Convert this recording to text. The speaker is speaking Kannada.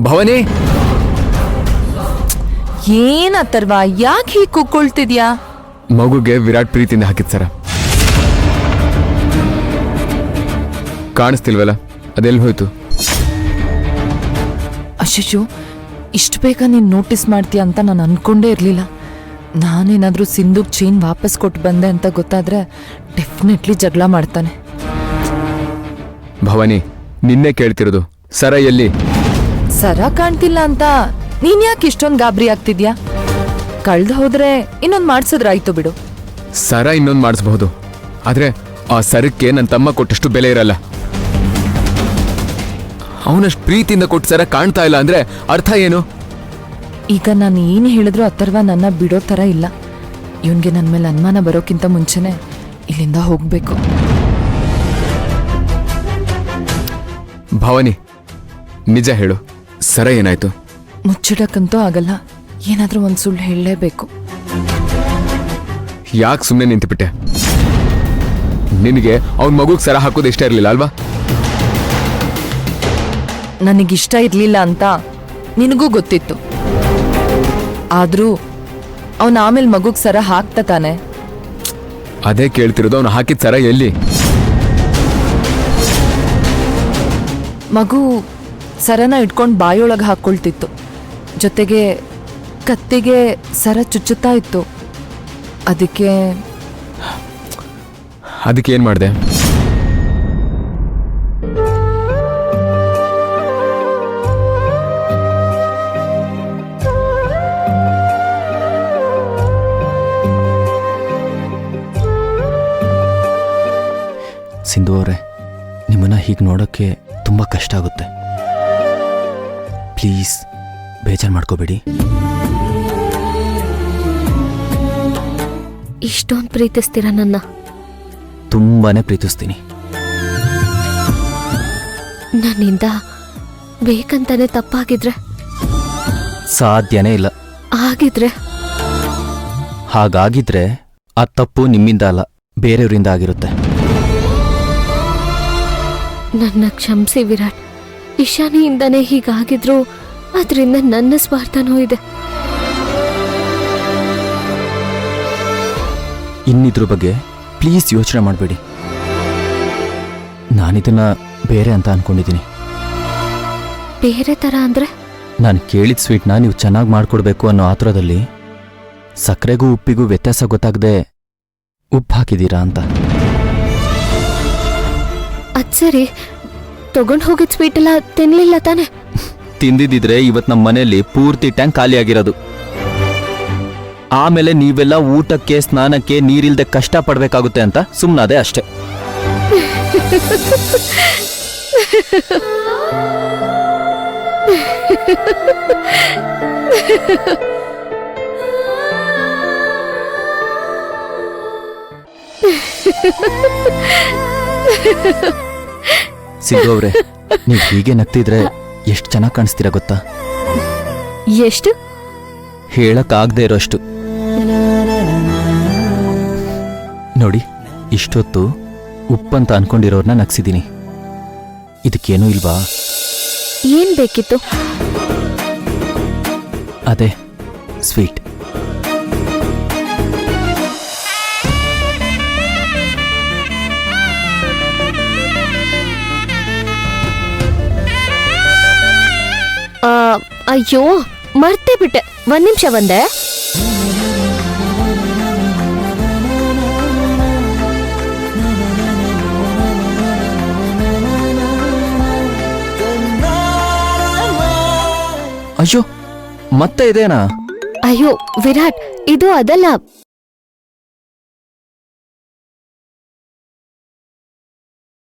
ಭವಾನಿ, ಏನತ್ತರ್ವಾ, ಯಾಕೆ ಹೀಗೆ ಕುಕ್ಕೊಳ್ತಿದ್ಯಾ? ಮಗುಗೆ ವಿರಾಟ್ ಪ್ರೀತಿಯಿಂದ ಹಾಕಿದ್ ಸರ ಕಾಣಿಸ್ತಿಲ್ವಲ್ಲ, ಅದೆಲ್ಲಿ ಹೋಯ್ತು? ಅಶಿಶು, ಇಷ್ಟು ಬೇಗ ನೀನು ನೋಟಿಸ್ ಮಾಡ್ತೀಯ ಅಂತ ನಾನು ಅನ್ಕೊಂಡೇ ಇರಲಿಲ್ಲ. ನಾನೇನಾದರೂ ಸಿಂಧುಗ್ ಚೈನ್ ವಾಪಸ್ ಕೊಟ್ಟು ಬಂದೆ ಅಂತ ಗೊತ್ತಾದ್ರೆ ಡೆಫಿನೆಟ್ಲಿ ಜಗಳ ಮಾಡ್ತಾನೆ. ಭವಾನಿ, ನಿನ್ನೆ ಕೇಳ್ತಿರೋದು, ಸರ ಎಲ್ಲಿ? ಸರ ಕಾಣ್ತಿಲ್ಲ ಅಂತ ನೀನ್ ಯಾಕೆ ಇಷ್ಟೊಂದು ಗಾಬರಿ ಆಗ್ತಿದ್ಯಾ? ಕಳ್ದು ಹೋದ್ರೆ ಇನ್ನೊಂದು ಮಾಡ್ಸಿದ್ರಾಯ್ತು ಬಿಡು. ಸರ ಇನ್ನೊಂದು ಮಾಡಿಸ್ಬಹುದು, ಆದ್ರೆ ಆ ಸರಕ್ಕೆ ನನ್ನ ತಮ್ಮ ಕೊಟ್ಟಷ್ಟು ಬೆಲೆ ಇರಲ್ಲ. ಅವನಷ್ಟು ಪ್ರೀತಿಯಿಂದ ಕೊಟ್ಟು ಸರ ಕಾಣ್ತಾ ಇಲ್ಲ ಅಂದ್ರೆ ಅರ್ಥ ಏನು? ಈಗ ನಾನು ಏನು ಹೇಳಿದ್ರು ಅಥರ್ವ ನನ್ನ ಬಿಡೋ ಥರ ಇಲ್ಲ. ಇವನ್ಗೆ ನನ್ನ ಮೇಲೆ ಅನುಮಾನ ಬರೋಕ್ಕಿಂತ ಮುಂಚೆನೆ ಇಲ್ಲಿಂದ ಹೋಗ್ಬೇಕು. ಭವಾನಿ, ನಿಜ ಹೇಳು, ಸರ ಏನಾಯ್ತು? ಮುಚ್ಚಿಡಕ್ಕಂತೂ ಆಗಲ್ಲ, ಏನಾದ್ರೂ ಒಂದು ಸುಳ್ಳು ಹೇಳಲೇಬೇಕು. ಯಾಕೆ ಸುಮ್ಮನೆ ನಿಂತುಬಿಟ್ಟೆ? ನಿನಗೆ ಅವನ ಮಗುಗೆ ಸರ ಹಾಕೋದು ಇಷ್ಟ ಇರಲಿಲ್ಲ ಅಲ್ವಾ? ನನಗಿಷ್ಟ ಇರಲಿಲ್ಲ ಅಂತ ನಿನಗೂ ಗೊತ್ತಿತ್ತು. ಆದರೂ ಅವನು ಆಮೇಲೆ ಮಗುಗೆ ಸರ ಹಾಕ್ತಾ ತಾನೆ. ಅದೇ ಕೇಳ್ತಿರೋದು, ಅವನು ಹಾಕಿದ ಸರ ಎಲ್ಲಿ? ಮಗು ಸರನ ಇಟ್ಕೊಂಡು ಬಾಯೊಳಗೆ ಹಾಕ್ಕೊಳ್ತಿತ್ತು, ಜೊತೆಗೆ ಕತ್ತಿಗೆ ಸರ ಚುಚ್ಚುತ್ತಾ ಇತ್ತು. ಅದಕ್ಕೆ ಏನು ಮಾಡಿದೆ? ಸಿಂಧು ಅವರೇ, ನಿಮ್ಮನ್ನ ಹೀಗೆ ನೋಡೋಕ್ಕೆ ತುಂಬ ಕಷ್ಟ ಆಗುತ್ತೆ. ಪ್ಲೀಸ್ ಬೇಜಾರು ಮಾಡ್ಕೋಬೇಡಿ. ಇಷ್ಟೊಂದು ಪ್ರೀತಿಸ್ತೀರ ನನ್ನ? ತುಂಬಾನೇ ಪ್ರೀತಿಸ್ತೀನಿ. ನನ್ನಿಂದ ಬೇಕಂತಾನೆ ತಪ್ಪಾಗಿದ್ರೆ? ಸಾಧ್ಯನೇ ಇಲ್ಲ. ಆಗಿದ್ರೆ? ಹಾಗಾಗಿದ್ರೆ ಆ ತಪ್ಪು ನಿಮ್ಮಿಂದ ಅಲ್ಲ, ಬೇರೆಯವರಿಂದ ಆಗಿರುತ್ತೆ. ನನ್ನ ಕ್ಷಮಿಸಿ ವಿರಾಟ್. ಇಶಾನಿಯಿಂದನೇ ಹೀಗಾಗಿದ್ರು ಅದರಿಂದ ನನ್ನ ಸ್ವಾರ್ಥನೂ ಇದೆ. ಇನ್ನಿದ್ರ ಬಗ್ಗೆ ಪ್ಲೀಸ್ ಯೋಚನೆ ಮಾಡಬೇಡಿ. ನಾನಿದನ್ನ ಬೇರೆ ಅಂತ ಅನ್ಕೊಂಡಿದ್ದೀನಿ. ಬೇರೆ ಥರ ಅಂದ್ರೆ? ನಾನು ಕೇಳಿದ ಸ್ವೀಟ್ನ ನೀವು ಚೆನ್ನಾಗಿ ಮಾಡ್ಕೊಡ್ಬೇಕು ಅನ್ನೋ ಆತುರದಲ್ಲಿ ಸಕ್ಕರೆಗೂ ಉಪ್ಪಿಗೂ ವ್ಯತ್ಯಾಸ ಗೊತ್ತಾಗದೆ ಉಪ್ಪು ಹಾಕಿದ್ದೀರಾ ಅಂತ. ಅದ್ ಸರಿ, ತಗೊಂಡು ಹೋಗಿದ್ ಸ್ವೀಟ್ ಎಲ್ಲ ತಿನ್ಲಿಲ್ಲ ತಾನೆ? ತಿಂದಿದ್ರೆ ಇವತ್ತು ನಮ್ಮ ಮನೆಯಲ್ಲಿ ಪೂರ್ತಿ ಟ್ಯಾಂಕ್ ಖಾಲಿಯಾಗಿರೋದು. ಆಮೇಲೆ ನೀವೆಲ್ಲ ಊಟಕ್ಕೆ ಸ್ನಾನಕ್ಕೆ ನೀರಿಲ್ದೆ ಕಷ್ಟ ಪಡ್ಬೇಕಾಗುತ್ತೆ ಅಂತ ಸುಮ್ಮನಾದೆ ಅಷ್ಟೆ. ಸಿದ್ದು ಅವ್ರೆ, ನೀವು ಹೀಗೆ ನಗ್ತಿದ್ರೆ ಎಷ್ಟು ಚೆನ್ನಾಗಿ ಕಾಣಿಸ್ತೀರಾ ಗೊತ್ತಾ? ಎಷ್ಟು? ಹೇಳಕ್ಕಾಗದೆ ಇರೋಷ್ಟು. ನೋಡಿ, ಇಷ್ಟೊತ್ತು ಉಪ್ಪಂತ ಅನ್ಕೊಂಡಿರೋರ್ನ ನಗ್ಸಿದ್ದೀನಿ. ಇದಕ್ಕೇನೂ ಇಲ್ವಾ? ಏನ್ ಬೇಕಿತ್ತು? ಅದೇ ಸ್ವೀಟ್. ಅಯ್ಯೋ, ಮರ್ತೇ ಬಿಟ್ಟೆ. ಒಂದ್ ನಿಮಿಷ ಬಂದೆ. ಅಯ್ಯೋ, ಮತ್ತೆ ಇದೇನಾ? ಅಯ್ಯೋ ವಿರಾಟ್, ಇದು ಅದಲ್ಲ.